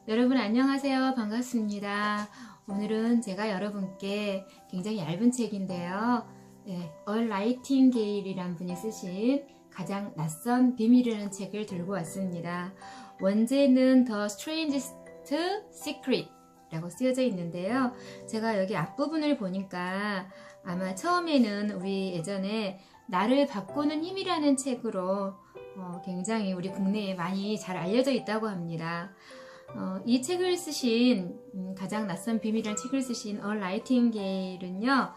여러분 안녕하세요. 반갑습니다. 오늘은 제가 여러분께 굉장히 얇은 책인데요. A Nightingale이라는 분이 쓰신 가장 낯선 비밀이라는 책을 들고 왔습니다. 원제는 The Strangest Secret 라고 쓰여져 있는데요. 제가 여기 앞부분을 보니까 아마 처음에는 우리 예전에 나를 바꾸는 힘이라는 책으로 굉장히 우리 국내에 많이 잘 알려져 있다고 합니다. 이 책을 쓰신 가장 낯선 비밀이라는 책을 쓰신 얼 나이팅게일은요,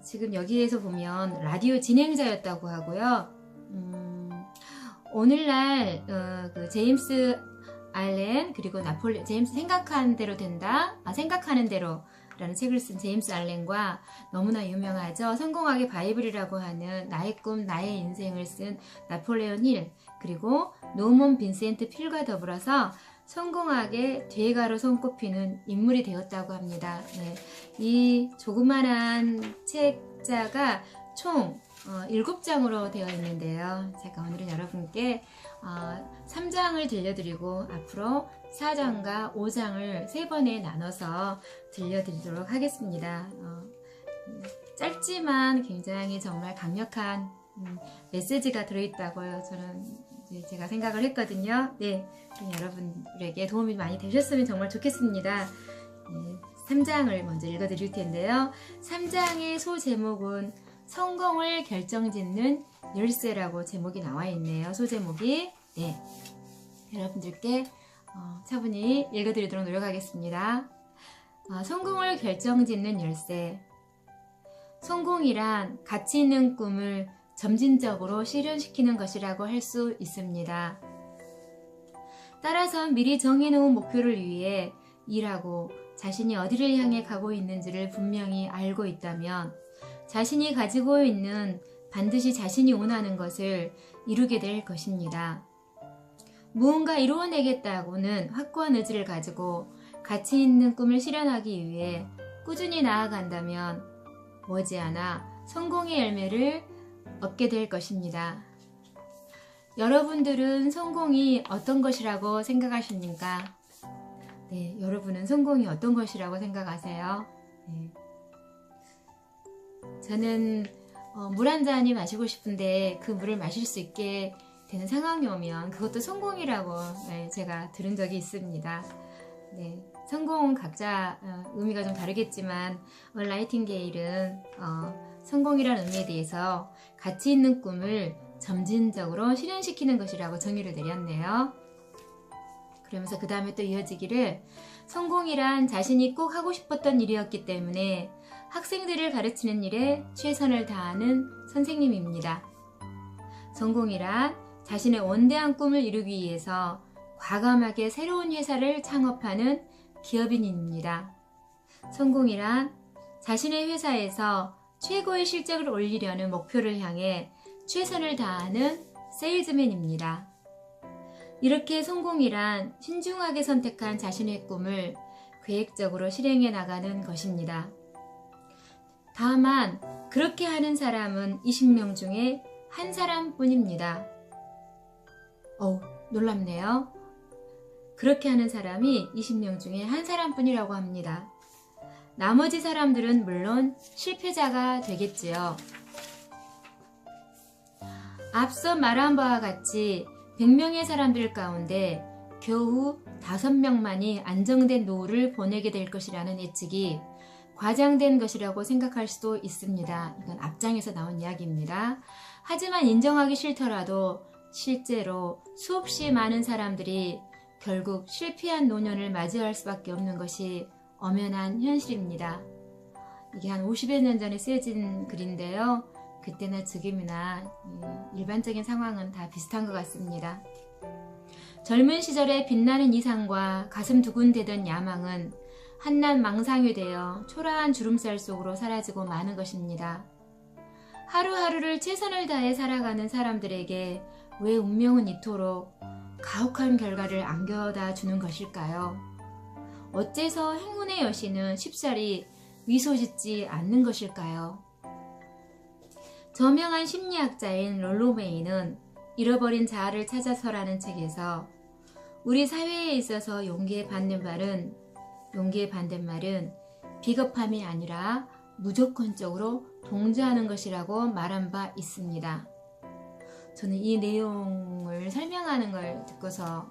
지금 여기에서 보면 라디오 진행자였다고 하고요. 오늘날 그 제임스 알렌 그리고 제임스 생각하는 대로 된다, 생각하는 대로 라는 책을 쓴 제임스 알렌과 너무나 유명하죠. 성공학의 바이블이라고 하는 나의 꿈, 나의 인생을 쓴 나폴레온 힐, 그리고 노먼 빈센트 필과 더불어서 성공학의 대가로 손꼽히는 인물이 되었다고 합니다. 네, 이 조그만한 책자가 총 7장으로 되어 있는데요. 제가 오늘은 여러분께 3장을 들려드리고 앞으로 4장과 5장을 3번에 나눠서 들려드리도록 하겠습니다. 짧지만 굉장히 정말 강력한 메시지가 들어있다고요. 저는 제가 생각을 했거든요. 네, 여러분들에게 도움이 많이 되셨으면 정말 좋겠습니다. 네, 3장을 먼저 읽어드릴 텐데요. 3장의 소제목은 성공을 결정짓는 열쇠라고 제목이 나와 있네요. 소제목이. 네, 여러분들께 차분히 읽어드리도록 노력하겠습니다. 성공을 결정짓는 열쇠. 성공이란 가치 있는 꿈을 점진적으로 실현시키는 것이라고 할 수 있습니다. 따라서 미리 정해놓은 목표를 위해 일하고 자신이 어디를 향해 가고 있는지를 분명히 알고 있다면 자신이 가지고 있는 반드시 자신이 원하는 것을 이루게 될 것입니다. 무언가 이루어내겠다고는 확고한 의지를 가지고 가치 있는 꿈을 실현하기 위해 꾸준히 나아간다면 머지않아 성공의 열매를 얻게 될 것입니다. 여러분들은 성공이 어떤 것이라고 생각하십니까? 네, 여러분은 성공이 어떤 것이라고 생각하세요? 네. 저는 물 한 잔이 마시고 싶은데 그 물을 마실 수 있게 되는 상황이 오면 그것도 성공이라고 제가 들은 적이 있습니다. 네, 성공은 각자 의미가 좀 다르겠지만 얼 나이팅게일은 성공이라는 의미에 대해서 가치 있는 꿈을 점진적으로 실현시키는 것이라고 정의를 내렸네요. 그러면서 그 다음에 또 이어지기를 성공이란 자신이 꼭 하고 싶었던 일이었기 때문에 학생들을 가르치는 일에 최선을 다하는 선생님입니다. 성공이란 자신의 원대한 꿈을 이루기 위해서 과감하게 새로운 회사를 창업하는 기업인입니다. 성공이란 자신의 회사에서 최고의 실적을 올리려는 목표를 향해 최선을 다하는 세일즈맨입니다. 이렇게 성공이란 신중하게 선택한 자신의 꿈을 계획적으로 실행해 나가는 것입니다. 다만 그렇게 하는 사람은 20명 중에 한 사람뿐입니다. 놀랍네요. 그렇게 하는 사람이 20명 중에 한 사람뿐이라고 합니다. 나머지 사람들은 물론 실패자가 되겠지요. 앞서 말한 바와 같이 100명의 사람들 가운데 겨우 5명만이 안정된 노후를 보내게 될 것이라는 예측이 과장된 것이라고 생각할 수도 있습니다. 이건 앞장에서 나온 이야기입니다. 하지만 인정하기 싫더라도 실제로 수없이 많은 사람들이 결국 실패한 노년을 맞이할 수밖에 없는 것이 엄연한 현실입니다. 이게 한 50여 년 전에 쓰여진 글인데요. 그때나 지금이나 일반적인 상황은 다 비슷한 것 같습니다. 젊은 시절의 빛나는 이상과 가슴 두근대던 야망은 한낱 망상이 되어 초라한 주름살 속으로 사라지고 마는 것입니다. 하루하루를 최선을 다해 살아가는 사람들에게 왜 운명은 이토록 가혹한 결과를 안겨다 주는 것일까요? 어째서 행운의 여신은 쉽사리 미소 짓지 않는 것일까요? 저명한 심리학자인 롤로 메이는 잃어버린 자아를 찾아서라는 책에서 우리 사회에 있어서 용기의 반대말은 비겁함이 아니라 무조건적으로 동조하는 것이라고 말한 바 있습니다. 저는 이 내용을 설명하는 걸 듣고서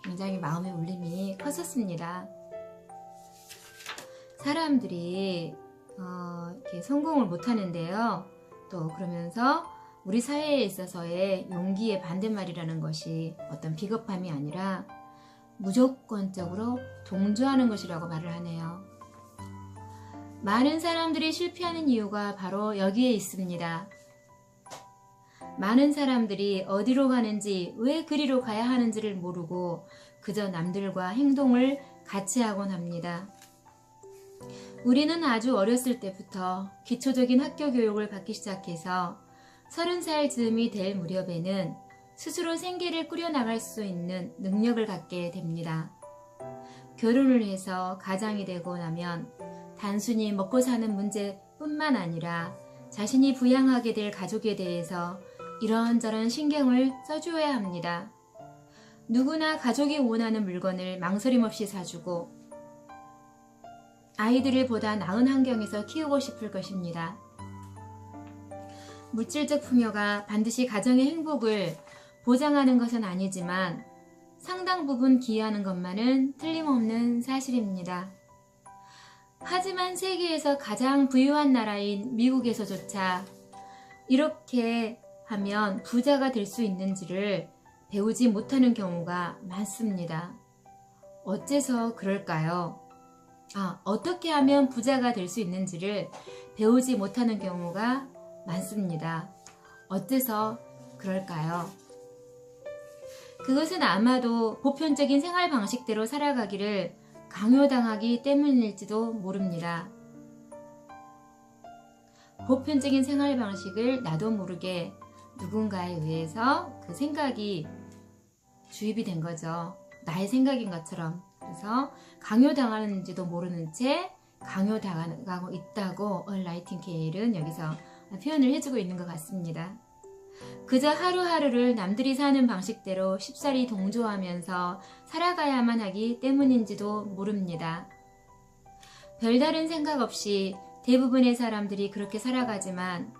굉장히 마음의 울림이 컸었습니다. 사람들이 이렇게 성공을 못하는데요. 또 그러면서 우리 사회에 있어서의 용기의 반대말이라는 것이 어떤 비겁함이 아니라 무조건적으로 동조하는 것이라고 말을 하네요. 많은 사람들이 실패하는 이유가 바로 여기에 있습니다. 많은 사람들이 어디로 가는지, 왜 그리로 가야 하는지를 모르고 그저 남들과 행동을 같이 하곤 합니다. 우리는 아주 어렸을 때부터 기초적인 학교 교육을 받기 시작해서 30살 즈음이 될 무렵에는 스스로 생계를 꾸려나갈 수 있는 능력을 갖게 됩니다. 결혼을 해서 가장이 되고 나면 단순히 먹고 사는 문제뿐만 아니라 자신이 부양하게 될 가족에 대해서 이런저런 신경을 써줘야 합니다. 누구나 가족이 원하는 물건을 망설임 없이 사주고 아이들을 보다 나은 환경에서 키우고 싶을 것입니다. 물질적 풍요가 반드시 가정의 행복을 보장하는 것은 아니지만 상당 부분 기여하는 것만은 틀림없는 사실입니다. 하지만 세계에서 가장 부유한 나라인 미국에서조차 이렇게 하면 부자가 될 수 있는지를 배우지 못하는 경우가 많습니다. 어째서 그럴까요? 어떻게 하면 부자가 될 수 있는지를 배우지 못하는 경우가 많습니다. 어째서 그럴까요? 그것은 아마도 보편적인 생활 방식대로 살아가기를 강요당하기 때문일지도 모릅니다. 보편적인 생활 방식을 나도 모르게 누군가에 의해서 그 생각이 주입이 된 거죠. 나의 생각인 것처럼. 그래서 강요당하는지도 모르는 채 강요당하고 있다고 나이팅게일은 여기서 표현을 해주고 있는 것 같습니다. 그저 하루하루를 남들이 사는 방식대로 쉽사리 동조하면서 살아가야만 하기 때문인지도 모릅니다. 별다른 생각 없이 대부분의 사람들이 그렇게 살아가지만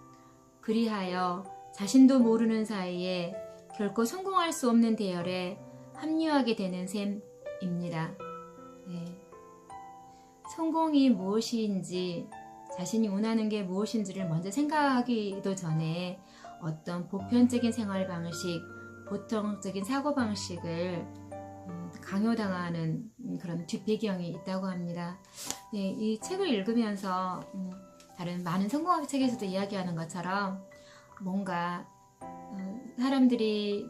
그리하여 자신도 모르는 사이에 결코 성공할 수 없는 대열에 합류하게 되는 셈입니다. 네. 성공이 무엇인지, 자신이 원하는 게 무엇인지를 먼저 생각하기도 전에 어떤 보편적인 생활 방식, 보통적인 사고 방식을 강요당하는 그런 뒷배경이 있다고 합니다. 네, 이 책을 읽으면서 다른 많은 성공학 책에서도 이야기하는 것처럼 뭔가 사람들이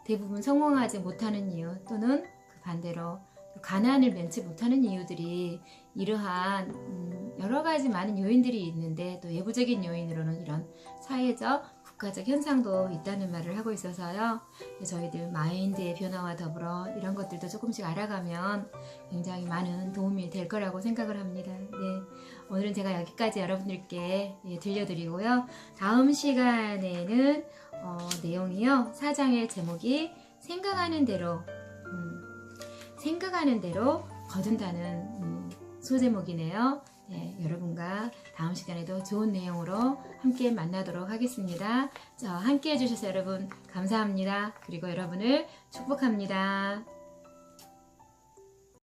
대부분 성공하지 못하는 이유 또는 그 반대로 가난을 면치 못하는 이유들이 이러한 여러 가지 많은 요인들이 있는데 또 외부적인 요인으로는 이런 사회적, 국가적 현상도 있다는 말을 하고 있어서요. 저희들 마인드의 변화와 더불어 이런 것들도 조금씩 알아가면 굉장히 많은 도움이 될 거라고 생각을 합니다. 네, 오늘은 제가 여기까지 여러분들께 들려드리고요. 다음 시간에는 내용이요. 4장의 제목이 생각하는 대로 거둔다는 소제목이네요. 네, 여러분과 다음 시간에도 좋은 내용으로 함께 만나도록 하겠습니다. 함께 해주셔서 여러분 감사합니다. 그리고 여러분을 축복합니다.